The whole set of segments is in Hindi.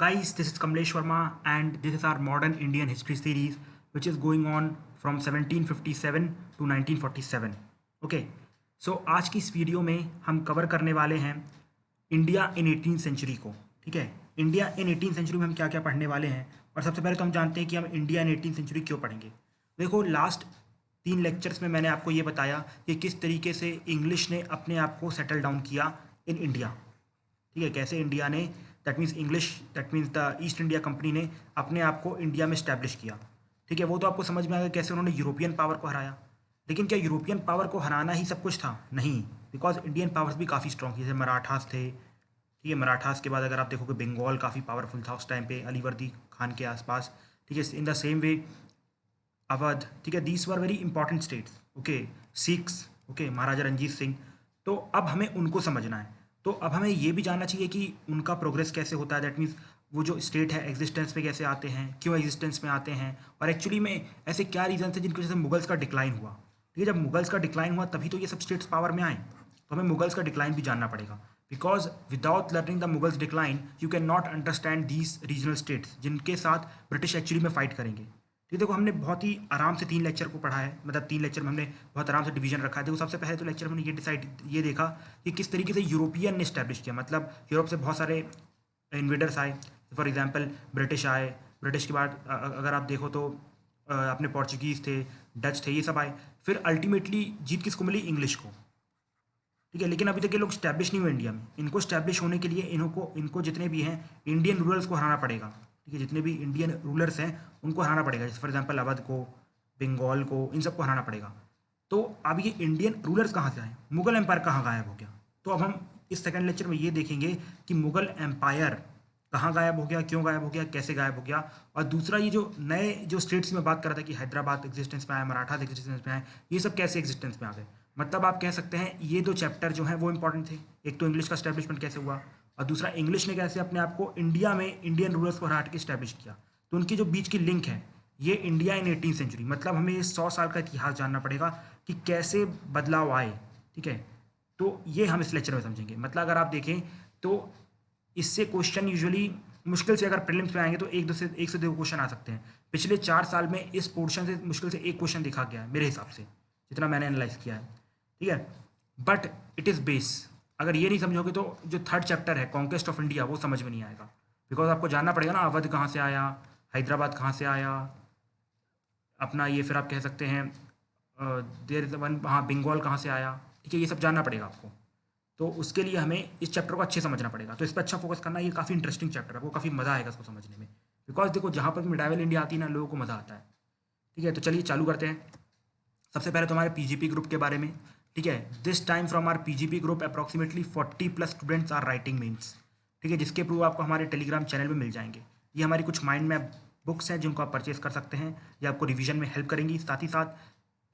Guys, this is Kamlesh Verma, and this is our modern Indian history series, which is going on from 1757 to 1947. Okay, so आज की इस वीडियो में हम कवर करने वाले हैं इंडिया इन 18th सेंचुरी को. ठीक है, इंडिया इन 18th सेंचुरी में हम क्या क्या पढ़ने वाले हैं. और सबसे पहले तो हम जानते हैं कि हम इंडिया इन 18th सेंचुरी क्यों पढ़ेंगे. देखो, लास्ट 3 लेक्चर्स में मैंने आपको ये बताया कि किस तरीके से इंग्लिश ने अपने आप को सेटल डाउन किया इन इंडिया. ठीक है, कैसे इंडिया ने that means the east India company ने अपने आप को इंडिया में स्टैब्लिश किया. ठीक है, वो तो आपको समझ में आ गया कैसे उन्होंने यूरोपियन पावर को हराया. लेकिन क्या यूरोपियन पावर को हराना ही सब कुछ था? नहीं, बिकॉज इंडियन पावर्स भी काफ़ी स्ट्रॉन्ग थी. जैसे मराठास थे. ठीक है, मराठास के बाद अगर आप देखोगे बंगाल काफ़ी पावरफुल था उस टाइम पे, अलीवर्दी खान के आसपास. ठीक है, in the same way Awadh. ठीक है, these were very important states. Okay, Sikhs. Okay, Maharaja Ranjit Singh. तो अब हमें उनको समझना है. तो अब हमें ये भी जानना चाहिए कि उनका प्रोग्रेस कैसे होता है. दैट मीन्स वो जो स्टेट है एग्जिस्टेंस में कैसे आते हैं, क्यों एग्जिस्टेंस में आते हैं, और एक्चुअली में ऐसे क्या रीजन थे जिनकी वजह से मुगल्स का डिक्लाइन हुआ. ठीक है, जब मुगल्स का डिक्लाइन हुआ तभी तो ये सब स्टेट्स पावर में आए. तो हमें मुगल्स का डिक्लाइन भी जानना पड़ेगा, because without learning the Mughals decline you can not understand these regional states जिनके साथ ब्रिटिश एक्चुअली में फाइट करेंगे. ठीक है, देखो हमने बहुत ही आराम से 3 लेक्चर को पढ़ा है. मतलब 3 लेक्चर में हमने बहुत आराम से डिवीजन रखा है. देखो, सबसे पहले तो लेक्चर में हमने ये देखा कि किस तरीके से यूरोपियन ने स्टैब्लिश किया. मतलब यूरोप से बहुत सारे इन्वेडर्स आए. फॉर एग्जांपल ब्रिटिश आए. ब्रिटिश के बाद अगर आप देखो तो अपने पोर्चुगीज़ थे, डच थे, ये सब आए. फिर अल्टीमेटली जीत किसको मिली? इंग्लिश को. ठीक है, लेकिन अभी तक ये लोग स्टैब्लिश नहीं हुए इंडिया में. इनको स्टैब्लिश होने के लिए इनको जितने भी हैं इंडियन रूलर्स को हराना पड़ेगा. ठीक है, जितने भी इंडियन रूलर्स हैं उनको हराना पड़ेगा. जैसे फॉर एग्जांपल अवध को, बंगाल को, इन सबको हराना पड़ेगा. तो अब ये इंडियन रूलर्स कहाँ से आए? मुगल एम्पायर कहाँ गायब हो गया? तो अब हम इस सेकंड लेक्चर में ये देखेंगे कि मुगल एम्पायर कहाँ गायब हो गया, क्यों गायब हो गया, कैसे गायब हो गया. और दूसरा, ये जो नए जो स्टेट्स में बात कर रहा था कि हैदराबाद एग्जिस्टेंस में आया, मराठा एग्जिस्टेंस में आए, ये सब कैसे एग्जिस्टेंस में आ गए. मतलब आप कह सकते हैं ये 2 चैप्टर जो हैं वो इंपॉर्टेंट थे. एक तो इंग्लिश का स्टैब्लिशमेंट कैसे हुआ, और दूसरा इंग्लिश ने कैसे अपने आप को इंडिया में इंडियन रूलर्स को हरा के स्टैब्लिश किया. तो उनकी जो बीच की लिंक है ये इंडिया इन 18th सेंचुरी. मतलब हमें ये 100 साल का इतिहास जानना पड़ेगा कि कैसे बदलाव आए. ठीक है, तो ये हम इस लेक्चर में समझेंगे. मतलब अगर आप देखें तो इससे क्वेश्चन यूजुअली मुश्किल से अगर प्रीलिम्स में आएंगे तो एक से दो क्वेश्चन आ सकते हैं. पिछले 4 साल में इस पोर्शन से मुश्किल से एक क्वेश्चन देखा गया है मेरे हिसाब से, जितना मैंने एनालाइज किया है. ठीक है, बट इट इज़ बेस. अगर ये नहीं समझोगे तो जो 3rd चैप्टर है कॉन्क्वेस्ट ऑफ इंडिया वो समझ में नहीं आएगा. बिकॉज आपको जानना पड़ेगा ना अवध कहाँ से आया, हैदराबाद कहाँ से आया, अपना ये फिर आप कह सकते हैं देर इज़ वन, हाँ, बंगाल कहाँ से आया. ठीक है, ये सब जानना पड़ेगा आपको. तो उसके लिए हमें इस चैप्टर को अच्छे समझना पड़ेगा. तो इस पर अच्छा फोकस करना. ये काफ़ी इंटरेस्टिंग चैप्टर है, आपको काफ़ी मज़ा आएगा इसको समझने में. बिकॉज देखो, जहाँ पर मिडाइवल इंडिया आती है ना, लोगों को मज़ा आता है. ठीक है, तो चलिए चालू करते हैं. सबसे पहले तो हमारे पीजीपी ग्रुप के बारे में. ठीक है, this time from our PGP group approximately 40+ students are writing mains. ठीक है, जिसके प्रूफ आपको हमारे टेलीग्राम चैनल में मिल जाएंगे. ये हमारी कुछ माइंड मैप बुक्स हैं जिनको आप परचेज कर सकते हैं. ये आपको रिवीजन में हेल्प करेंगी. साथ ही साथ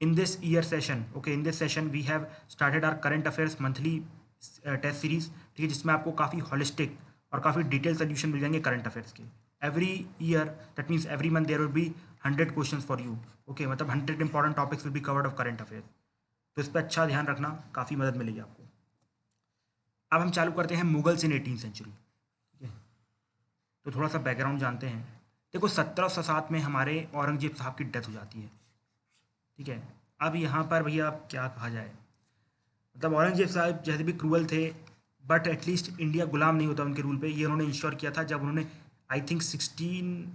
in this year session, okay, in this session we have started our current affairs monthly test series. ठीक है, जिसमें आपको काफ़ी हॉलिस्टिक और काफ़ी डिटेल सोल्यूशन मिल जाएंगे करंट अफेयर्स के. Every year that means every month there will be 100 question for you. Okay, मतलब 100 important topics will be covered of current affairs. तो इस पर अच्छा ध्यान रखना, काफ़ी मदद मिलेगी आपको. अब हम चालू करते हैं मुगल्स इन 18th सेंचुरी. ठीक है, तो थोड़ा सा बैकग्राउंड जानते हैं. देखो, 1707 में हमारे औरंगजेब साहब की डेथ हो जाती है. ठीक है, अब यहाँ पर भैया अब क्या कहा जाए. मतलब औरंगजेब साहब जैसे भी क्रूअल थे, बट एटलीस्ट इंडिया गुलाम नहीं होता उनके रूल पे. ये उन्होंने इंश्योर किया था जब उन्होंने आई थिंक 16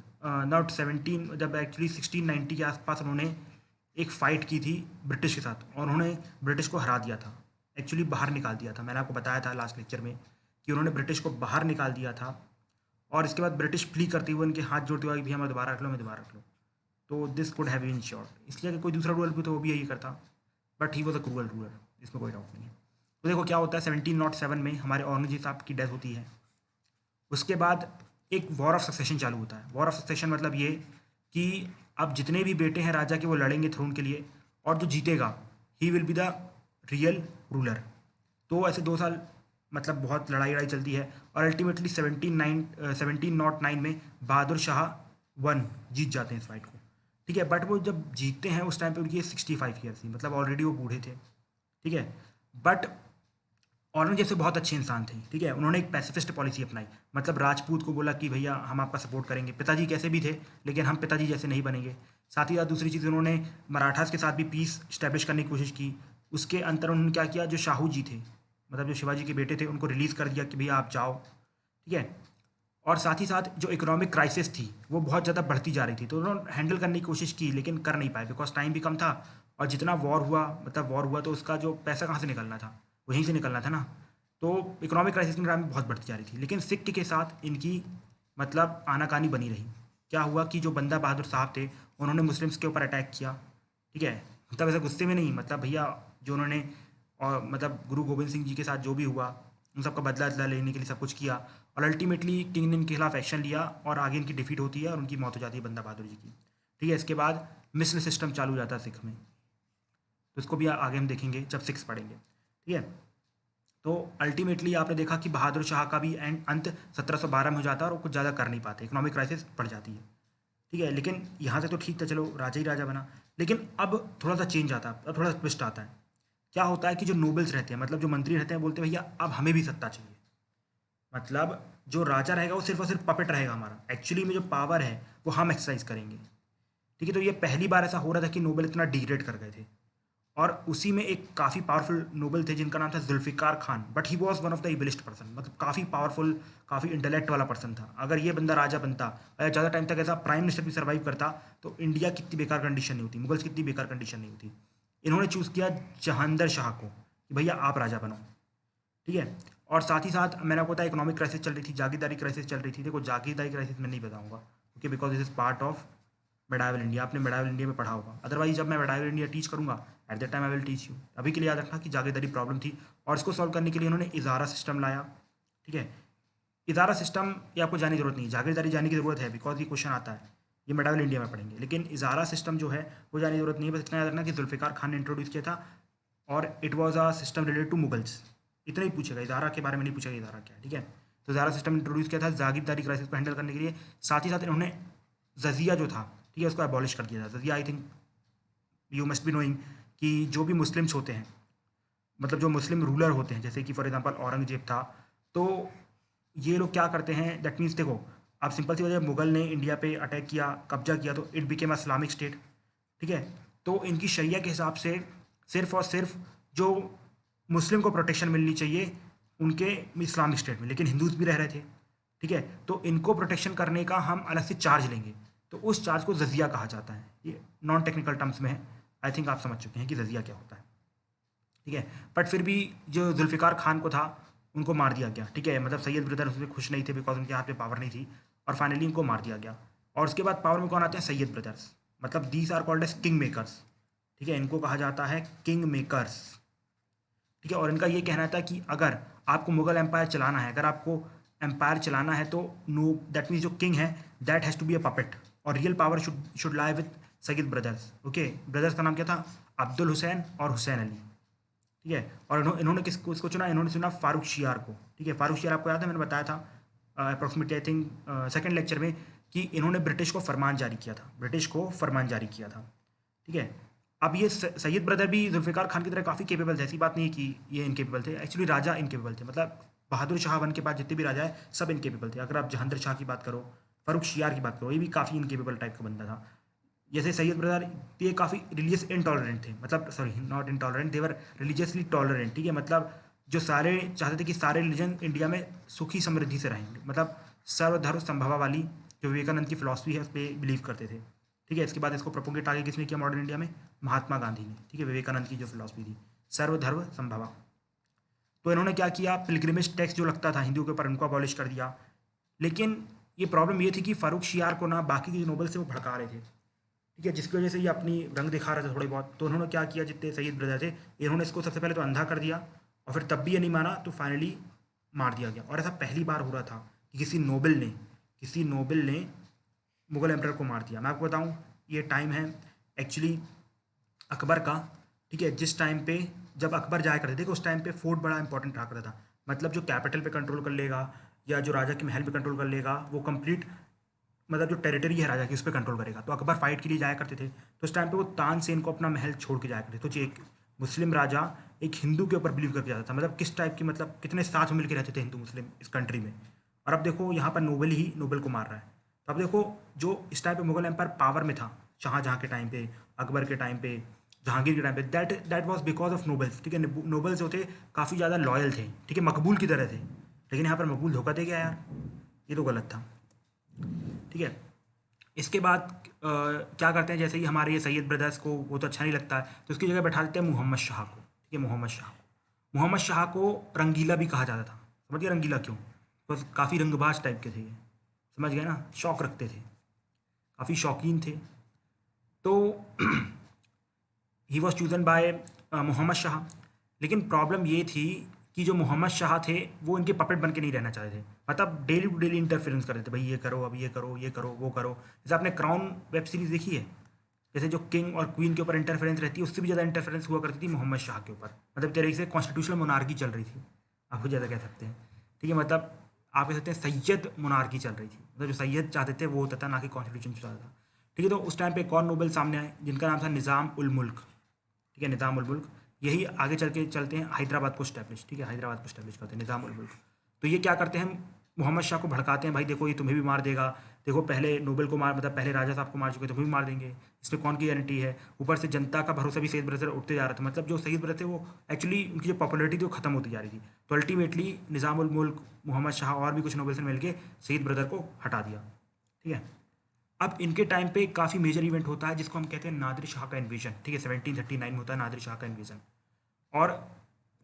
17, जब एक्चुअली 1690 के आसपास उन्होंने एक फ़ाइट की थी ब्रिटिश के साथ, और उन्होंने ब्रिटिश को हरा दिया था. एक्चुअली बाहर निकाल दिया था. मैंने आपको बताया था लास्ट लेक्चर में कि उन्होंने ब्रिटिश को बाहर निकाल दिया था. और इसके बाद ब्रिटिश फ्ली करते हुए उनके हाथ जोड़ते हुए कि भैया मैं दोबारा रख लो, मैं दोबारा रख लो. तो this could have been sure. इसलिए कि कोई दूसरा रूलर भी तो वो भी यही करता, but he was a cruel ruler, इसमें कोई डाउट नहीं है. तो देखो क्या होता है, 1707 में हमारे औरंगजेब साहब की डेथ होती है. उसके बाद एक वॉर ऑफ सक्सेशन चालू होता है. वॉर ऑफ सक्सेशन मतलब ये कि अब जितने भी बेटे हैं राजा के वो लड़ेंगे थ्रोन के लिए, और जो जीतेगा he will be the real ruler. तो ऐसे 2 साल मतलब बहुत लड़ाई चलती है, और अल्टीमेटली 1709 में बहादुर शाह 1 जीत जाते हैं इस फाइट को. ठीक है, बट वो जब जीतते हैं उस टाइम पे उनकी 65 ईयर थी. मतलब ऑलरेडी वो बूढ़े थे. ठीक है, बट औरंगजेब से बहुत अच्छे इंसान थे, ठीक है। उन्होंने एक पैसिफिस्ट पॉलिसी अपनाई, मतलब राजपूत को बोला कि भैया हम आपका सपोर्ट करेंगे, पिताजी कैसे भी थे लेकिन हम पिताजी जैसे नहीं बनेंगे। साथ ही साथ दूसरी चीज़, उन्होंने मराठास के साथ भी पीस स्टैब्लिश करने की कोशिश की। उसके अंतर उन्होंने क्या किया, जो शाहू जी थे, मतलब जो शिवाजी के बेटे थे, उनको रिलीज़ कर दिया कि भैया आप जाओ, ठीक है। और साथ ही साथ जो इकोनॉमिक क्राइसिस थी वो बहुत ज़्यादा बढ़ती जा रही थी, तो उन्होंने हैंडल करने की कोशिश की लेकिन कर नहीं पाए बिकॉज टाइम भी कम था। और जितना वॉर हुआ, मतलब वॉर हुआ तो उसका जो पैसा कहाँ से निकलना था, वहीं से निकलना था ना। तो इकोनॉमिक क्राइसिस के टाइम में बहुत बढ़ती जा रही थी, लेकिन सिख के साथ इनकी मतलब आनाकानी बनी रही। क्या हुआ कि जो बंदा बहादुर साहब थे, उन्होंने मुस्लिम्स के ऊपर अटैक किया, ठीक है। मतलब ऐसे गुस्से में नहीं, मतलब भैया जो उन्होंने, और मतलब गुरु गोविंद सिंह जी के साथ जो भी हुआ उन सबका बदला बदला लेने के लिए सब कुछ किया। और अल्टीमेटली किंग ने इनके खिलाफ एक्शन लिया और आगे इनकी डिफीट होती है और उनकी मौत हो जाती है बंदा बहादुर जी की, ठीक है। इसके बाद मिसल सिस्टम चालू हो जाता है सिख में, तो इसको भी आगे हम देखेंगे जब सिक्स पढ़ेंगे, ठीक है। तो अल्टीमेटली आपने देखा कि बहादुर शाह का भी एंड अंत 1712 में हो जाता है और वो कुछ ज़्यादा कर नहीं पाते, इकोनॉमिक क्राइसिस बढ़ जाती है, ठीक है। लेकिन यहाँ से तो ठीक था, चलो राजा ही राजा बना। लेकिन अब थोड़ा सा चेंज आता है, अब थोड़ा ट्विस्ट आता है। क्या होता है कि जो नोबल्स रहते हैं, मतलब जो मंत्री रहते हैं, बोलते हैं भैया अब हमें भी सत्ता चाहिए। मतलब जो राजा रहेगा वो सिर्फ और सिर्फ पपेट रहेगा हमारा, एक्चुअली में जो पावर है वो हम एक्सरसाइज करेंगे, ठीक है। तो ये पहली बार ऐसा हो रहा था कि नोबल इतना डिग्रेड कर गए थे। और उसी में एक काफ़ी पावरफुल नोबल थे जिनका नाम था Zulfiqar Khan, but he was one of the ablest person, मतलब काफ़ी पावरफुल, काफ़ी इंटेलेक्ट वाला पर्सन था। अगर ये बंदा राजा बनता और ज़्यादा टाइम तक ऐसा प्राइम मिनिस्टर भी सर्वाइव करता तो इंडिया की कितनी बेकार कंडीशन नहीं होती, मुगल्स की कितनी बेकार कंडीशन नहीं होती। इन्होंने चूज़ किया जहांदर शाह को कि भैया आप राजा बनो, ठीक है। और साथ ही साथ मैंने आपको बताया इकोनॉमिक क्राइसिस चल रही थी, जागीरदारी क्राइसिस चल रही थी। देखो जागीरदारी क्राइसिस मैं नहीं बताऊंगा, okay, because this is part of medieval India, आपने मेडावल इंडिया में पढ़ा होगा। अदरवाइज जब मैं मेडावल इंडिया टीच करूंगा at the time I will teach you. अभी के लिए याद रखना कि जागीरदारी प्रॉब्लम थी और इसको सॉल्व करने के लिए उन्होंने इजारा सिस्टम लाया, ठीक है। इजारा सिस्टम ये आपको जानने की जरूरत नहीं, जागीरदारी जानने की जरूरत है बिकॉज ये क्वेश्चन आता है, ये मेडावल इंडिया में पढ़ेंगे। लेकिन इजारा सिस्टम जो है वो जानने की जरूरत नहीं है, बस इतना याद रखना कि जुल्फ़िकार खान ने इंट्रोड्यूस किया था और it was a system related to Mughals. इतना ही पूछेगा, इजारा के बारे में नहीं पूछेगा इजारा क्या है, ठीक है। तो इजारा सिस्टम इंट्रोड्यूस किया था जागीरदारी क्राइसिस को हैंडल करने के लिए। साथ ही साथ इन्होंने जजिया जो था, ठीक है, उसको एबॉलिश कर दिया था। Jizya I think you must be knowing कि जो भी मुस्लिम्स होते हैं, मतलब जो मुस्लिम रूलर होते हैं, जैसे कि फॉर एग्जांपल औरंगजेब था, तो ये लोग क्या करते हैं, दैट मीन्स देखो आप सिंपल सी वजह, मुगल ने इंडिया पे अटैक किया, कब्जा किया, तो इट बिकेम इस्लामिक स्टेट, ठीक है। तो इनकी शरिया के हिसाब से सिर्फ और सिर्फ जो मुस्लिम को प्रोटेक्शन मिलनी चाहिए उनके इस्लामिक स्टेट में, लेकिन हिंदूज भी रह रहे थे, ठीक है। तो इनको प्रोटेक्शन करने का हम अलग से चार्ज लेंगे, तो उस चार्ज को जजिया कहा जाता है। ये नॉन टेक्निकल टर्म्स में है, आई थिंक आप समझ चुके हैं कि जजिया क्या होता है, ठीक है। बट फिर भी जो जुल्फ़िकार खान को था उनको मार दिया गया, ठीक है। मतलब सैयद ब्रदर उसमें खुश नहीं थे बिकॉज उनके हाथ में पावर नहीं थी, और फाइनली इनको मार दिया गया। और उसके बाद पावर में कौन आते हैं, सैयद ब्रदर्स, मतलब these are called as king makers, ठीक है। इनको कहा जाता है किंग मेकर्स, ठीक है। और इनका ये कहना था कि अगर आपको मुगल एम्पायर चलाना है, अगर आपको एम्पायर चलाना है तो नो, दैट मीन्स जो किंग है that has to be a puppet, और real power should lie with Syed brothers, okay. Brothers का नाम क्या था, अब्दुल हुसैन और हुसैन अली, ठीक है। और इन्होंने किसको इसको चुना, इन्होंने चुना फारूक शियार को, ठीक है। फारूक शियार आपको याद है, मैंने बताया था approximately I think second lecture में कि इन्होंने ब्रिटिश को फरमान जारी किया था, ब्रिटिश को फरमान जारी किया था, ठीक है। अब ये सैयद ब्रदर भी जुल्फ़िकार खान की तरह काफ़ी केपेबल थे, ऐसी बात नहीं है कि ये इनकेपेबल थे, एक्चुअली राजा इनकेपेबल थे। मतलब बहादुर शाह वन के बाद जितने भी राजा है सब इनकेपेबल थे। अगर आप जहांगीर शाह की बात करो, फारूक शियार की बात करो, ये भी काफ़ी इनकेपेबल टाइप का बंदा था। जैसे सैयद ब्रदर, ये काफ़ी रिलीजियस इनटॉलरेंट थे, मतलब sorry not intolerant, they were religiously tolerant, ठीक है। मतलब जो सारे चाहते थे कि सारे रिलीजन इंडिया में सुखी समृद्धि से रहेंगे, मतलब सर्वधर्म संभवा वाली जो विवेकानंद की फिलॉसफी है उस पर बिलीव करते थे, ठीक है। इसके बाद इसको प्रोपोगेट आगे किसने किया मॉडर्न इंडिया में, महात्मा गांधी ने, ठीक है। विवेकानंद की जो फिलॉसफी थी सर्वधर्म संभवा, तो इन्होंने क्या किया, पिलग्रिमेज टैक्स जो लगता था हिंदुओं के ऊपर उनको अबॉलिश कर दिया। लेकिन ये प्रॉब्लम ये थी कि फारूक शियार को ना बाकी के जो नोबल से वो भड़का रहे थे, ठीक है, जिसकी वजह से ये अपनी रंग दिखा रहे थे थोड़े बहुत। तो उन्होंने क्या किया, जितने सैयद ब्रदर थे इन्होंने इसको सबसे पहले तो अंधा कर दिया, और फिर तब भी ये नहीं माना तो फाइनली मार दिया गया। और ऐसा पहली बार हो रहा था कि किसी नोबल ने मुगल एम्परर को मार दिया। मैं आपको बताऊं, ये टाइम है एक्चुअली अकबर का, ठीक है। जिस टाइम पे जब अकबर जाया करते थे, उस टाइम पे फोर्ट बड़ा इंपॉर्टेंट रहा करता था, मतलब जो कैपिटल पे कंट्रोल कर लेगा या जो राजा के महल पे कंट्रोल कर लेगा वो कंप्लीट, मतलब जो टेरिटरी है राजा की उस पर कंट्रोल करेगा। तो अकबर फाइट के लिए जाया करते थे, तो उस टाइम पे वो तानसेन को अपना महल छोड़ के जाया करते थे। तो एक मुस्लिम राजा एक हिंदू के ऊपर बिलीव करके जाता था, मतलब किस टाइप की, मतलब कितने साथ में मिलकर रहते थे हिंदू मुस्लिम इस कंट्री में। और अब देखो यहाँ पर नोबल ही नोबल को मार रहा है। तो अब देखो जो इस टाइम पे मुगल एम्पायर पावर में था, शाहजहाँ के टाइम पे, अकबर के टाइम पे, जहांगीर के टाइम पे, that that was because of nobles. ठीक है, नोबल्स जो थे काफ़ी ज़्यादा लॉयल थे, ठीक है, मकबूल की तरह थे। लेकिन यहाँ पर मकबूल धोखा दे गया यार, ये तो गलत था। ठीक है, इसके बाद क्या करते हैं, जैसे कि हमारे ये सैयद ब्रदर्स को वो तो अच्छा नहीं लगता है, तो उसकी जगह बैठा देते हैं मोहम्मद शाह को। ठीक है, मोहम्मद शाह को रंगीला भी कहा जाता था। समझ गए रंगीला क्यों? तो काफ़ी रंगबाज टाइप के थे ये, समझ गए ना, शौक रखते थे, काफ़ी शौकीन थे। तो he was chosen by Mohammad Shah. लेकिन प्रॉब्लम ये थी कि जो मोहम्मद शाह थे वो इनके पपेट बन के नहीं रहना चाहते थे, मतलब डेली टू डेली इंटरफेरेंस करते थे, भाई ये करो, अब ये करो, ये करो, वो करो। जैसे आपने क्राउन वेब सीरीज़ देखी है, जैसे जो किंग और क्वीन के ऊपर इंटरफेरेंस रहती है, उससे भी ज़्यादा इंटरफेरेंस हुआ करती थी मोहम्मद शाह के ऊपर। मतलब तरीके से कॉन्स्टिट्यूशनल मोनार्की चल रही थी, आप वो ज़्यादा कह सकते हैं। ठीक है, मतलब आप कह सकते हैं सैयद मोनार्की चल रही थी, मतलब जो सैयद चाहते थे वो होता था, ना कि कॉन्स्टिट्यूशन चाहता था। ठीक है, तो उस टाइम पे एक और नोबल सामने आए जिनका नाम था निज़ाम उल मुल्क। ठीक है, निज़ाम उल मुल्क, यही आगे चल के चलते हैं हैदराबाद को स्टैब्लिश। ठीक है, हैदराबाद को स्टैब्लिश करते हैं निज़ाम उल मुल्क। तो ये क्या करते हैं, मोहम्मद शाह को भड़काते हैं, भाई देखो ये तुम्हें भी मार देगा, देखो पहले नोबल को मार, मतलब पहले राजा साहब को मार चुके, तुम्हें भी मार देंगे, इसमें कौन की गारंटी है। ऊपर से जनता का भरोसा भी सैयद ब्रदर उठते जा रहा था, मतलब जो सैयद ब्रदर थे वो एक्चुअली उनकी जो पॉपुलरिटी थी वो खत्म होती जा रही थी। तो अल्टीमेटली निज़ाम उल मुल्क, मोहम्मद शाह और भी कुछ नोबल्स ने मिलकर सैयद ब्रदर को हटा दिया। ठीक है, अब इनके टाइम पे काफ़ी मेजर इवेंट होता है जिसको हम कहते हैं नादिर शाह का इन्वेजन। ठीक है, 1739 में होता है नादिर शाह का इन्वेजन। और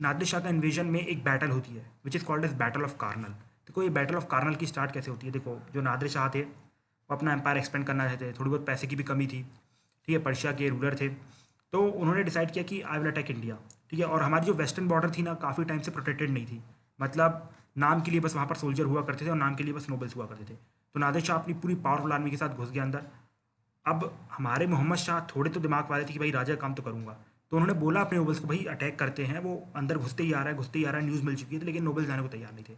नादिर शाह का इन्वेजन में एक बैटल होती है which is called as battle of Karnal. देखो ये बैटल ऑफ कार्नल की स्टार्ट कैसे होती है, देखो जो नादिर शाह थे वो अपना एम्पायर एक्सपेंड करना चाहते थे, थोड़ी बहुत पैसे की भी कमी थी। ठीक है, पर्शिया के रूलर थे, तो उन्होंने डिसाइड किया कि आई विल अटैक इंडिया। ठीक है, और हमारी जो वेस्टर्न बॉर्डर थी ना काफ़ी टाइम से प्रोटेक्टेड नहीं थी, मतलब नाम के लिए बस वहाँ पर सोल्जर हुआ करते थे और नाम के लिए बस नोबल्स हुआ करते थे। तो नादिर शाह अपनी पूरी पावरफुल आर्मी के साथ घुस गया अंदर। अब हमारे मोहम्मद शाह थोड़े तो दिमाग वाले थे कि भाई राजा का काम तो करूँगा, तो उन्होंने बोला अपने नोबल्स को भाई अटैक करते हैं। वो अंदर घुसते ही आ रहा है, घुसते ही आ रहा है, न्यूज़ मिल चुकी है, लेकिन नोबल्स जाने को तैयार नहीं थे।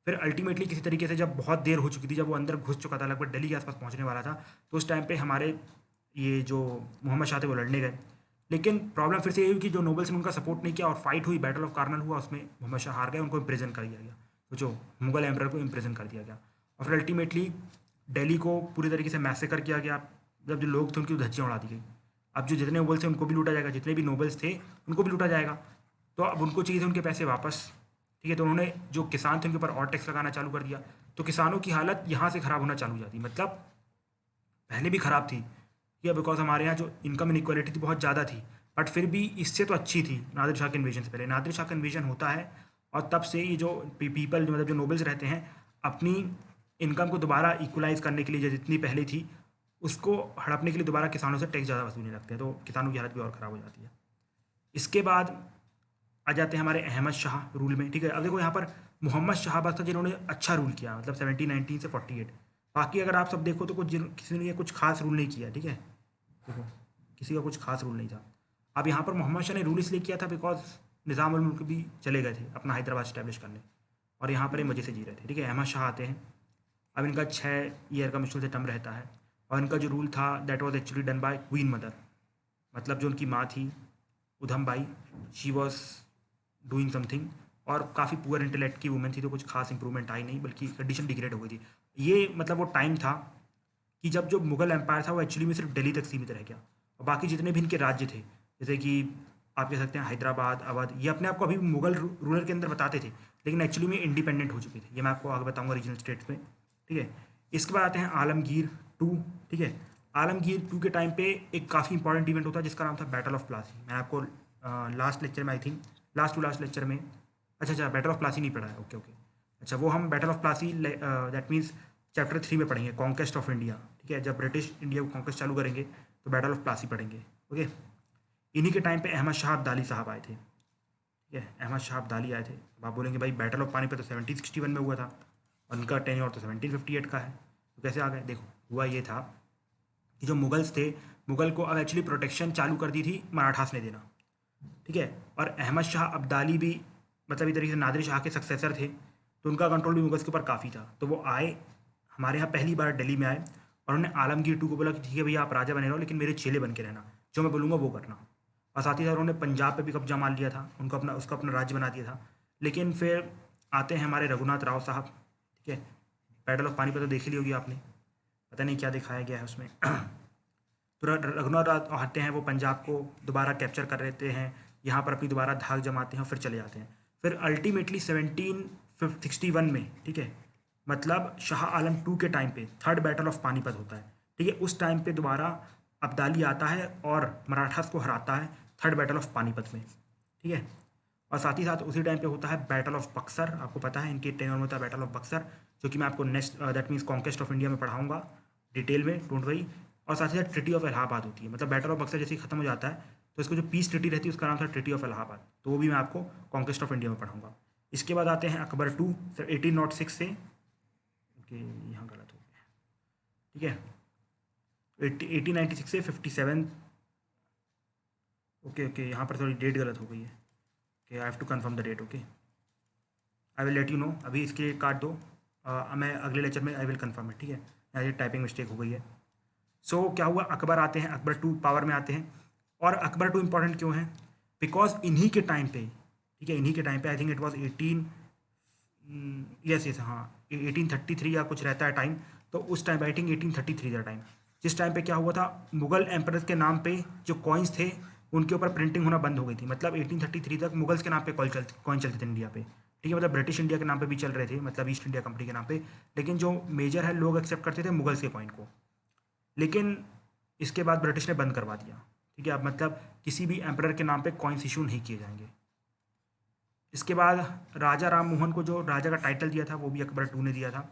फिर अल्टीमेटली किसी तरीके से जब बहुत देर हो चुकी थी, जब वो अंदर घुस चुका था, लगभग दिल्ली के आसपास पहुंचने वाला था, तो उस टाइम पे हमारे ये जो मोहम्मद शाह थे वो लड़ने गए। लेकिन प्रॉब्लम फिर से ये हुई कि जो नोबल्स ने उनका सपोर्ट नहीं किया और फाइट हुई, बैटल ऑफ कार्नल हुआ, उसमें मोहम्मद शाह हार गए, उनको इम्प्रेजन कर दिया गया, तो जो मुगल एम्परर को इम्प्रेजन कर दिया गया। और फिर अल्टीमेटली दिल्ली को पूरी तरीके से मैसेकर किया गया। जब जो लोग थे उनकी धज्जियाँ उड़ा दी गई। अब जो जितने नोबल्स थे उनको भी लूटा जाएगा, जितने भी नोबल्स थे उनको भी लूटा जाएगा। तो अब उनको चाहिए थे उनके पैसे वापस। ठीक है, तो उन्होंने जो किसान थे उनके ऊपर और टैक्स लगाना चालू कर दिया। तो किसानों की हालत यहाँ से ख़राब होना चालू हो जाती, मतलब पहले भी ख़राब थी, या बिकॉज हमारे यहाँ जो इनकम इनक्वालिटी थी बहुत ज़्यादा थी, बट फिर भी इससे तो अच्छी थी नादिर शाह के इन्वेजन से पहले। नादिर शाह का इन्वेजन होता है और तब से ये जो पीपल जो मतलब जो नोबल्स रहते हैं अपनी इनकम को दोबारा इक्वलाइज करने के लिए जो जितनी पहले थी उसको हड़पने के लिए दोबारा किसानों से टैक्स ज़्यादा वसूलने लगते हैं, तो किसानों की हालत भी और ख़राब हो जाती है। इसके बाद आ जाते हैं हमारे अहमद शाह रूल में। ठीक है, अब देखो यहाँ पर मोहम्मद शाह बस था जिन्होंने अच्छा रूल किया, मतलब 1719 से 48। बाकी अगर आप सब देखो तो कुछ किसी ने कुछ खास रूल नहीं किया। ठीक है, देखो किसी का कुछ खास रूल नहीं था। अब यहाँ पर मोहम्मद शाह ने रूल इसलिए किया था बिकॉज निज़ाम उल मुल्क भी चले गए थे अपना हैदराबाद स्टैब्लिश करने, और यहाँ पर ये मज़े से जी रहे थे। ठीक है, अहमद शाह आते हैं। अब इनका 6 ईयर का मुश्किल से टर्म रहता है, और इनका जो रूल था that was actually done by queen mother, मतलब जो उनकी माँ थी Udham Bai, she was doing something, और काफ़ी पुअर इंटेलेक्ट की वुमेन थी, तो कुछ खास इंप्रूवमेंट आई नहीं, बल्कि कंडीशन डिग्रेड हो गई थी। ये मतलब वो टाइम था कि जब जो मुगल एम्पायर था वो एक्चुअली में सिर्फ दिल्ली तक सीमित रह गया, और बाकी जितने भी इनके राज्य थे, जैसे कि आप कह सकते हैं हैदराबाद, अवध, ये अपने आप को अभी मुगल रूलर के अंदर बताते थे, लेकिन एक्चुअली में इंडिपेंडेंट हो चुके थे। ये मैं आपको आगे बताऊंगा रीजनल स्टेट्स में। ठीक है, इसके बाद आते हैं आलमगीर टू। ठीक है, आलमगीर टू के टाइम पे एक काफ़ी इंपॉर्टेंट इवेंट होता है जिसका नाम था बैटल ऑफ प्लासी। मैं आपको लास्ट लेक्चर में, I think last to last lecture में, अच्छा बैटल ऑफ प्लासी नहीं पढ़ा है, ओके ओके, अच्छा वो हम battle of Plassey that means chapter 3 में पढ़ेंगे, कॉन्क्वेस्ट ऑफ इंडिया। ठीक है, जब ब्रिटिश इंडिया को कॉन्क्वेस्ट चालू करेंगे तो बैटल ऑफ प्लासी पढ़ेंगे। ओके, इन्हीं के टाइम पे अहमद शाह अब्दाली साहब आए थे। ठीक है, अहमद शाह अब्दाली आए थे। अब आप बोलेंगे भाई बैटल ऑफ पानीपत तो 1761 में हुआ था, और उनका टेन्योर तो 1758 का है, तो कैसे आ गए? देखो हुआ ये था कि जो मुगल्स थे, मुगल को अब एक्चुअली प्रोटेक्शन चालू कर दी थी मराठास ने देना। ठीक है, और अहमद शाह अब्दाली भी मतलब इस तरीके से नादिर शाह के सक्सेसर थे, तो उनका कंट्रोल भी मुगल्स के ऊपर काफ़ी था। तो वो आए हमारे यहाँ पहली बार दिल्ली में आए, और उन्होंने आलमगीर टू को बोला कि ठीक है भैया आप राजा बने रहो, लेकिन मेरे चेले बन के रहना, जो मैं बोलूँगा वो करना। और साथ ही साथ उन्होंने पंजाब पे भी कब्जा मान लिया था, उसका अपना राज्य बना दिया था। लेकिन फिर आते हैं हमारे रघुनाथ राव साहब, ठीक है। बैटल ऑफ पानीपत तो देख ही ली होगी आपने, पता नहीं क्या दिखाया गया है उसमें। तो रघुनाथ राव आते हैं, वो पंजाब को दोबारा कैप्चर कर लेते हैं, यहाँ पर अपनी दोबारा धाक जमाते हैं और फिर चले जाते हैं। फिर अल्टीमेटली 1761 में, ठीक है, मतलब शाह आलम टू के टाइम पे थर्ड बैटल ऑफ पानीपत होता है, ठीक है। उस टाइम पे दोबारा अब्दाली आता है और मराठास को हराता है थर्ड बैटल ऑफ पानीपत में, ठीक है। और साथ ही साथ उसी टाइम पे होता है बैटल ऑफ बक्सर, आपको पता है इनके टेनर में होता है बैटल ऑफ बक्सर, जो कि मैं आपको next that means conquest of India में पढ़ाऊंगा डिटेल में, डोंट वरी। और साथ ही साथ ट्रिटी ऑफ इलाहाबाद होती है, मतलब बैटल ऑफ बक्सर जैसे ही खत्म हो जाता है तो इसको जो पीस ट्रिटी रहती है उसका नाम था ट्रिटी ऑफ इलाहाबाद, तो वो भी मैं आपको कॉन्क्वेस्ट ऑफ इंडिया में पढ़ाऊंगा। इसके बाद आते हैं अकबर टू 1806 से, ओके यहाँ गलत हो गया, ठीक है, 1896 से 57, ओके यहाँ पर थोड़ी डेट गलत हो गई है, okay I have to confirm the date, okay I will let you know, अभी इसके लिए काट दो, मैं अगले लेक्चर में आई विल कन्फर्म है, ठीक है, यहाँ ये टाइपिंग मिस्टेक हो गई है। सो क्या हुआ, अकबर आते हैं, अकबर टू पावर में आते हैं। और अकबर टू इंपॉर्टेंट क्यों है, बिकॉज इन्हीं के टाइम पे, ठीक है, इन्हीं के टाइम पे आई थिंक इट वॉज 18 हाँ 1833 या कुछ रहता है टाइम, तो उस टाइम आई थिंक 1833 का टाइम, जिस टाइम पे क्या हुआ था, मुगल एम्परर के नाम पे जो कॉइन्स थे उनके ऊपर प्रिंटिंग होना बंद हो गई थी। मतलब 1833 तक मुगल्स के नाम पे कॉइन चलते थे इंडिया पे, ठीक है, मतलब ब्रिटिश इंडिया के नाम पे भी चल रहे थे, मतलब ईस्ट इंडिया कंपनी के नाम पे, लेकिन जो मेजर है लोग एक्सेप्ट करते थे मुगल्स के कॉइन को। लेकिन इसके बाद ब्रिटिश ने बंद करवा दिया, ठीक है, अब मतलब किसी भी एम्परर के नाम पे कॉइन्स इशू नहीं किए जाएंगे। इसके बाद राजा राम मोहन को जो राजा का टाइटल दिया था वो भी अकबर टू ने दिया था।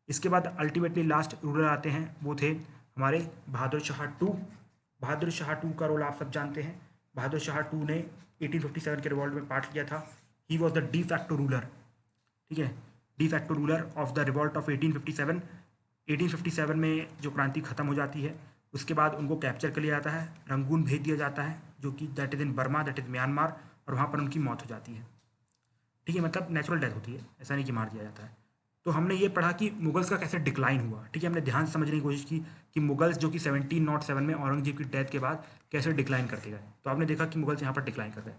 इसके बाद अल्टीमेटली लास्ट रूलर आते हैं, वो थे हमारे बहादुर शाह टू। बहादुर शाह टू का रोल आप सब जानते हैं, बहादुर शाह टू ने 1857 के रिवॉल्ट में पार्ट लिया था। He was the de facto ruler, ठीक है, de facto ruler of the revolt of 1857। 1857 में जो क्रांति खत्म हो जाती है उसके बाद उनको कैप्चर कर लिया जाता है, रंगून भेज दिया जाता है, जो कि that is in Burma, that is Myanmar, और वहाँ पर उनकी मौत हो जाती है, ठीक है, मतलब नेचुरल डेथ होती है, ऐसा नहीं कि मार दिया जाता है। तो हमने ये पढ़ा कि मुगल्स का कैसे डिक्लाइन हुआ, ठीक है, हमने ध्यान से समझने की कोशिश की कि मुगल्स जो कि 1707 में औरंगजेब की डेथ के बाद कैसे डिक्लाइन करते गए। तो आपने देखा कि मुगल्स यहाँ पर डिक्लाइन कर गए।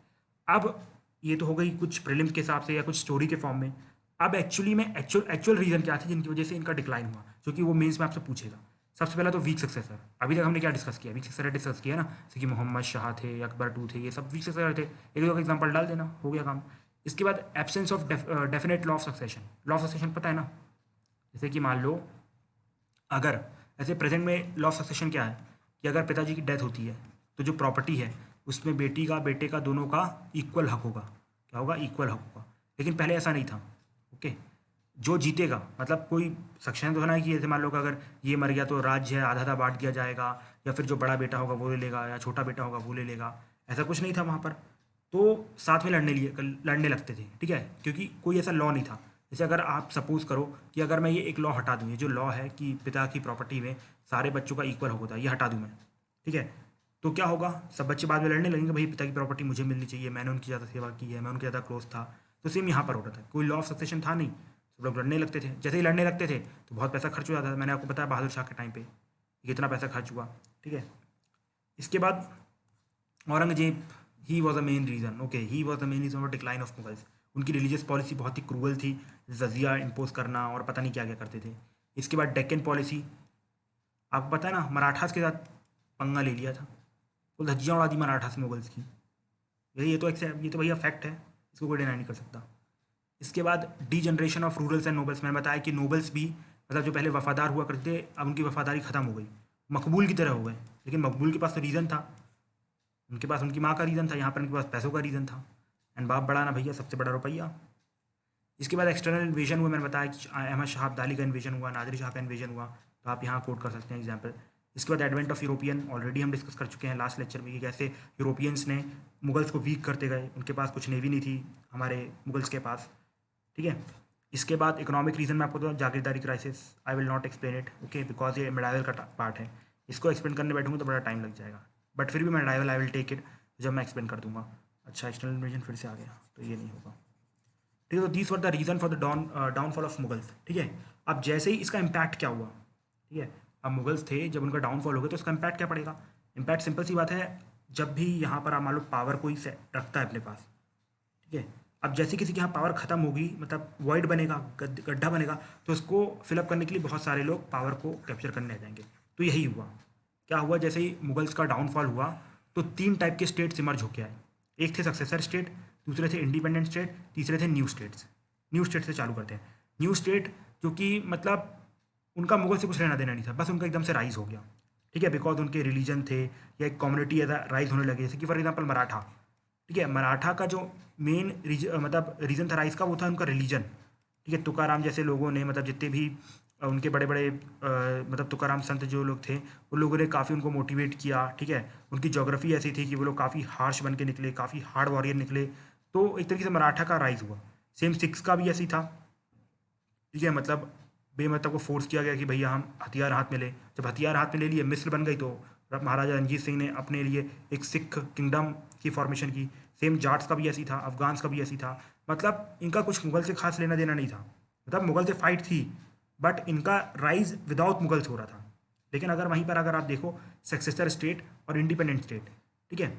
अब ये तो हो गई कुछ प्रीलिम्स के हिसाब से या कुछ स्टोरी के फॉर्म में। अब एक्चुअली में एक्चुअल रीज़न क्या थे जिनकी वजह से इनका डिक्लाइन हुआ, जो कि वो मेंस में आपसे पूछेगा। सबसे पहला तो वीक सक्सेसर, अभी तक हमने क्या डिस्कस किया, वीक सक्सेसर डिस्कस किया ना, जैसे कि मोहम्मद शाह थे, अकबर टू थे, ये सब वीक सक्सेसर थे, एक दो का एग्जाम्पल डाल देना, हो गया काम। इसके बाद absence of definite law of succession. Law of succession पता है ना, जैसे कि मान लो अगर ऐसे प्रेजेंट में लॉ ऑफ सक्सेशन क्या है कि अगर पिताजी की डेथ होती है तो जो प्रॉपर्टी है उसमें बेटी का बेटे का दोनों का इक्वल हक होगा, क्या होगा, इक्वल हक होगा। लेकिन पहले ऐसा नहीं था, ओके। जो जीतेगा, मतलब कोई सक्सेशन तो है ना कि जैसे मान लो कि अगर ये मर गया तो राज्य है आधा आधा बांट दिया जाएगा, या फिर जो बड़ा बेटा होगा वो ले लेगा या छोटा बेटा होगा वो ले लेगा, ऐसा कुछ नहीं था वहाँ पर। तो साथ में लड़ने लगते थे, ठीक है, क्योंकि कोई ऐसा लॉ नहीं था। जैसे अगर आप सपोज करो कि अगर मैं ये एक लॉ हटा दूँ, ये जो लॉ है कि पिता की प्रॉपर्टी में सारे बच्चों का इक्वल हक होता है, ये हटा दूँ मैं, ठीक है, तो क्या होगा, सब बच्चे बाद में लड़ने लगेंगे, भाई पिता की प्रॉपर्टी मुझे मिलनी चाहिए, मैंने उनकी ज़्यादा सेवा की है, मैं उनके ज़्यादा क्लोज था। तो सेम यहाँ पर हो रहा था, कोई लॉ ऑफ सक्सेशन था नहीं, सब लोग लड़ने लगते थे। जैसे ही लड़ने लगते थे तो बहुत पैसा खर्च हो जाता था, मैंने आपको बताया बहादुर शाह के टाइम पे कितना पैसा खर्च हुआ, ठीक है। इसके बाद Aurangzeb, he was a main reason, okay, he was the main reason for decline of Mughals. उनकी रिलीजियस पॉलिसी बहुत ही क्रूअल थी, जजिया इम्पोज करना और पता नहीं क्या क्या करते थे। इसके बाद डेक्कन पॉलिसी, आपको पता है ना, मराठास के साथ पंगा ले लिया था, तो धज्जियाँ उड़ा दी मराठास मुगल्स की, ये तो भैया फैक्ट है, इसको कोई डिनाई नहीं कर सकता। इसके बाद D generation of rulers and nobles, मैंने बताया कि नोबल्स भी, मतलब जो पहले वफादार हुआ करते थे अब उनकी वफादारी ख़त्म हो गई, मकबूल की तरह हो गए। लेकिन मकबूल के पास तो रीज़न था, उनके पास उनकी माँ का रीज़न था, यहाँ पर उनके पास पैसों का रीज़न था, एंड बाप बड़ा ना भैया, सबसे बड़ा रुपया। इसके बाद एक्सटर्नल इन्वेजन हुआ, मैंने बताया कि अहमद शाह अब्दाली का इन्वेजन हुआ, नादिर शाह का इन्वेजन हुआ, तो आप यहाँ कोट कर सकते हैं एग्जाम्पल। इसके बाद एडवेंट ऑफ यूरोपियन, ऑलरेडी हम डिस्कस कर चुके हैं लास्ट लेक्चर में कि कैसे यूरोपियंस ने मुगल्स को वीक करते गए, उनके पास कुछ नेवी नहीं थी हमारे मुगल्स के पास, ठीक है। इसके बाद इकोनॉमिक रीजन में आपको तो जागीरदारी crisis, I will not explain it, okay, because ये मेडाइवल का पार्ट है, इसको एक्सप्लेन करने बैठूंगा तो बड़ा टाइम लग जाएगा, बट फिर भी medieval I will take it जब मैं एक्सप्लेन कर दूंगा। अच्छा, एक्सटर्नल इन्वेजन फिर से आ गया, तो ये नहीं होगा, ठीक है। तो these were the reason for the downfall of Mughals, ठीक है। अब जैसे ही इसका इम्पैक्ट क्या हुआ, ठीक है, अब मुगल्स थे, जब उनका डाउनफॉल हो गया तो उसका इम्पैक्ट क्या पड़ेगा। इम्पैक्ट सिंपल सी बात है, जब भी यहाँ पर आप मान लो पावर कोई रखता है अपने पास, ठीक है, अब जैसे किसी के यहाँ पावर खत्म होगी, मतलब वॉइड बनेगा, गड्ढा बनेगा, तो उसको फिलअप करने के लिए बहुत सारे लोग पावर को कैप्चर करने आ जाएंगे। तो यही हुआ। क्या हुआ, जैसे ही मुगल्स का डाउनफॉल हुआ तो तीन टाइप के स्टेट्स इमर्ज होके आए। एक थे सक्सेसर स्टेट, दूसरे थे इंडिपेंडेंट स्टेट, तीसरे थे न्यू स्टेट्स। न्यू स्टेट से चालू करते हैं। न्यू स्टेट जो कि मतलब उनका मुगल से कुछ लेना देना नहीं था, बस उनका एकदम से राइज हो गया, ठीक है, बिकॉज उनके रिलीजन थे या एक कम्युनिटी ऐसा राइज होने लगे, जैसे कि फॉर एग्जाम्पल मराठा, ठीक है, मराठा का जो मेन मतलब रीजन था राइज का, वो था उनका रिलीजन, ठीक है। तुकाराम जैसे लोगों ने, मतलब जितने भी उनके बड़े बड़े मतलब तुकाराम संत जो लोग थे, उन लोगों ने काफ़ी उनको मोटिवेट किया, ठीक है। उनकी जोग्राफी ऐसी थी कि वो लोग काफ़ी हार्श बन के निकले, काफ़ी हार्ड वॉरियर निकले। तो एक तरीके से मराठा का राइज हुआ। सेम सिक्स का भी ऐसी था, ठीक है, मतलब बेमतलब को फोर्स किया गया कि भैया हम हथियार हाथ में ले। जब हथियार हाथ में ले लिए, मिस्र बन गई, तो महाराजा रणजीत सिंह ने अपने लिए एक सिख किंगडम की फॉर्मेशन की। सेम जाट्स का भी ऐसी था, अफगान्स का भी ऐसी था। मतलब इनका कुछ मुगल से खास लेना देना नहीं था, मतलब मुगल से फाइट थी, बट इनका राइज विदाउट मुगल्स हो रहा था। लेकिन अगर वहीं पर अगर आप देखो सक्सेसर स्टेट और इंडिपेंडेंट स्टेट, ठीक है,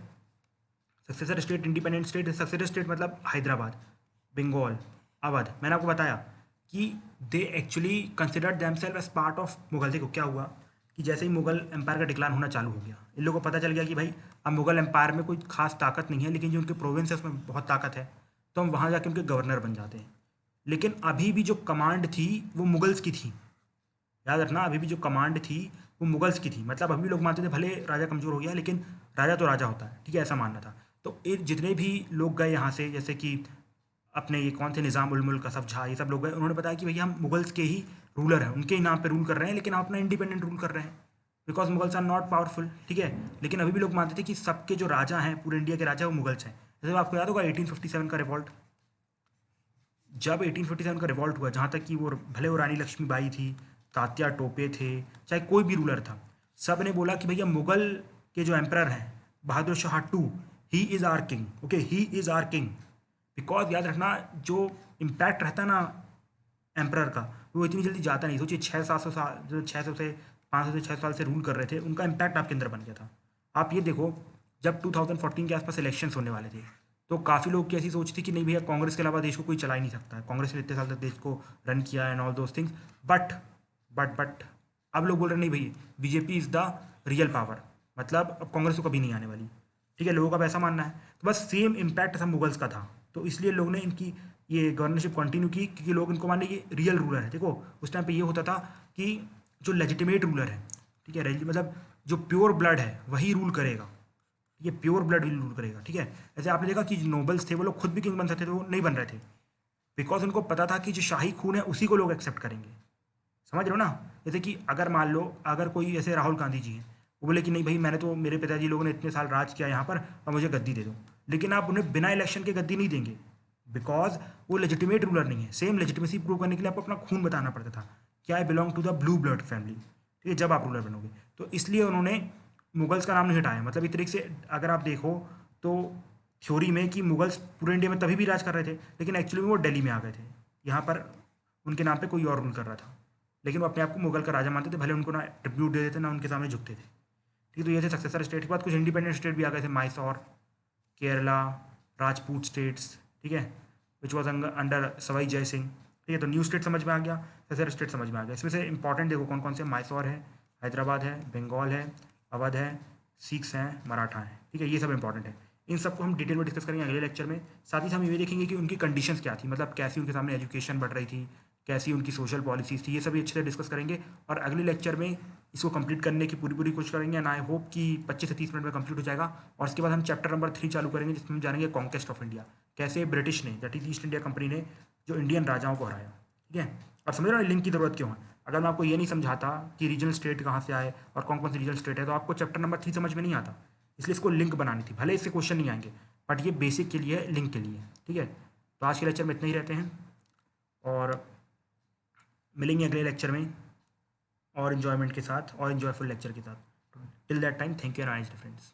successor state, independent state, successor state मतलब हैदराबाद, बंगाल, अवध, मैंने आपको बताया कि they actually considered themselves as part of Mughal. देखो क्या हुआ कि जैसे ही मुगल एम्पायर का डिक्लाइन होना चालू हो गया, इन लोगों को पता चल गया कि भाई अब मुगल एम्पायर में कोई खास ताकत नहीं है, लेकिन जो उनके प्रोविंस है उसमें बहुत ताकत है, तो हम वहाँ जाके उनके गवर्नर बन जाते हैं। लेकिन अभी भी जो कमांड थी वो मुगल्स की थी। याद रखना, अभी भी जो कमांड थी वो मुगल्स की थी। मतलब अभी भी लोग मानते थे भले राजा कमज़ोर हो गया, लेकिन राजा तो राजा होता है, ठीक है, ऐसा मानना था। तो ये जितने भी लोग गए यहाँ से, जैसे कि अपने ये कौन थे, निज़ाम उल मुल्क असफ झा, ये सब लोग गए, उन्होंने बताया कि भैया हम मुगल्स के ही रूलर हैं, उनके ही नाम पे रूल कर रहे हैं, लेकिन हम अपना इंडिपेंडेंट रूल कर रहे हैं, because Mughals are not powerful, ठीक है। लेकिन अभी भी लोग मानते थे कि सबके जो राजा हैं, पूरे इंडिया के राजा, वो मुगल्स हैं। जैसे आपको याद होगा 1857 का रिवॉल्ट, जब 1857 का रिवॉल्ट हुआ, जहाँ तक कि वो भले वो रानी लक्ष्मीबाई थी, तात्या टोपे थे, चाहे कोई भी रूलर था, सब ने बोला कि भैया मुगल के जो एम्परर हैं Bahadur Shah two, he is our king, okay, he is our king. Because याद रखना, जो इम्पैक्ट रहता है ना एम्परर का, वो इतनी जल्दी जाता नहीं। सोचिए 600-700 साल, जो 600 से 500 से 600 साल से रूल कर रहे थे, उनका इम्पैक्ट आपके अंदर बन गया था। आप ये देखो, जब 2014 के आसपास इलेक्शंस होने वाले थे, तो काफ़ी लोग की ऐसी सोच थी कि नहीं भैया कांग्रेस के अलावा देश को कोई चला ही नहीं सकता है, कांग्रेस ने इतने साल तक देश को रन किया and all those things. But अब लोग बोल रहे नहीं भैया, BJP is the real power, मतलब अब कांग्रेस तो कभी नहीं आने वाली, ठीक है, लोगों का वैसा मानना है। तो बस सेम इम्पैक्ट था मुगल्स का था, तो इसलिए लोग ने इनकी ये गवर्नरशिप कंटिन्यू की, क्योंकि लोग इनको माने ये रियल रूलर है। देखो उस टाइम पे ये होता था कि जो लेजिटिमेट रूलर है, ठीक है, मतलब जो प्योर ब्लड है वही रूल करेगा, ये प्योर ब्लड विल रूल करेगा, ठीक है। ऐसे आपने देखा कि जो नोबल्स थे वो लोग खुद भी किंग बन सकते थे, वो नहीं बन रहे थे, बिकॉज उनको पता था कि जो शाही खून है उसी को लोग एक्सेप्ट करेंगे। समझ रहे हो ना। जैसे कि अगर मान लो अगर कोई ऐसे राहुल गांधी जी हैं, वो बोले कि नहीं भाई मैंने तो, मेरे पिताजी लोगों ने इतने साल राज किया यहाँ पर, अब मुझे गद्दी दे दो, लेकिन आप उन्हें बिना इलेक्शन के गद्दी नहीं देंगे, बिकॉज वो लेजिटिमेट रूलर नहीं है। सेम लेजिटिमेसी प्रूव करने के लिए आपको अपना खून बताना पड़ता था कि I belong to the blue blood family, ठीक है, जब आप रूलर बनोगे। तो इसलिए उन्होंने मुगल्स का नाम नहीं हटाया। मतलब एक तरीके से अगर आप देखो तो थ्योरी में कि मुगल्स पूरे इंडिया में तभी भी राज कर रहे थे, लेकिन एक्चुअली में वो दिल्ली में आ गए थे, यहाँ पर उनके नाम पे कोई और रूल कर रहा था, लेकिन वो अपने आप को मुगल का राजा मानते थे, भले उनको ना ट्रिब्यूट दे देते ना उनके सामने झुकते थे, ठीक है। तो ये थे सक्सेसर स्टेट के बाद कुछ इंडिपेंडेंट स्टेट भी आ गए थे, मैसूर, केरला, राजपूत स्टेट्स, ठीक है, which was under Sawai Jai Singh, ठीक है। तो न्यू स्टेट समझ में आ गया, सक्सेसर स्टेट समझ में आ गया। इसमें से इंपॉर्टेंट देखो कौन कौन से, मैसूर है, हैदराबाद है, बंगाल है, अवध है, सिख्स हैं, मराठा हैं, ठीक है, ये सब इंपॉर्टेंट है। इन सबको हम डिटेल में डिस्कस करेंगे अगले लेक्चर में। साथ ही हम ये भी देखेंगे कि उनकी कंडीशंस क्या थी, मतलब कैसी उनके सामने एजुकेशन बढ़ रही थी, कैसी उनकी सोशल पॉलिसीज़ थी, ये सभी अच्छे से डिस्कस करेंगे। और अगले लेक्चर में इसको कंप्लीट करने की पूरी पूरी कोशिश करेंगे, एंड आई होप कि 25 से 30 मिनट में कंप्लीट हो जाएगा। और इसके बाद हम चैप्टर नंबर 3 चालू करेंगे, जिसमें हम जानेंगे कॉन्क्वेस्ट ऑफ इंडिया, कैसे ब्रिटिश ने, that is east India company ने, जो इंडियन राजाओं को हराया, ठीक है। और समझ रहे हो लिंक की ज़रूरत क्यों है। अगर मैं आपको ये नहीं समझाता कि रीजनल स्टेट कहाँ से आए और कौन कौन से रीजनल स्टेट है, तो आपको चैप्टर नंबर 3 समझ में नहीं आता। इसलिए इसको लिंक बनानी थी, भले इससे क्वेश्चन नहीं आएंगे, बट ये बेसिक के लिए है, लिंक के लिए, ठीक है। तो आज के लेक्चर में इतने ही रहते हैं, और मिलेंगे अगले लेक्चर में और इन्जॉयमेंट के साथ और इन्जॉयफुल लेक्चर के साथ। Till that time, thank you and nice friends.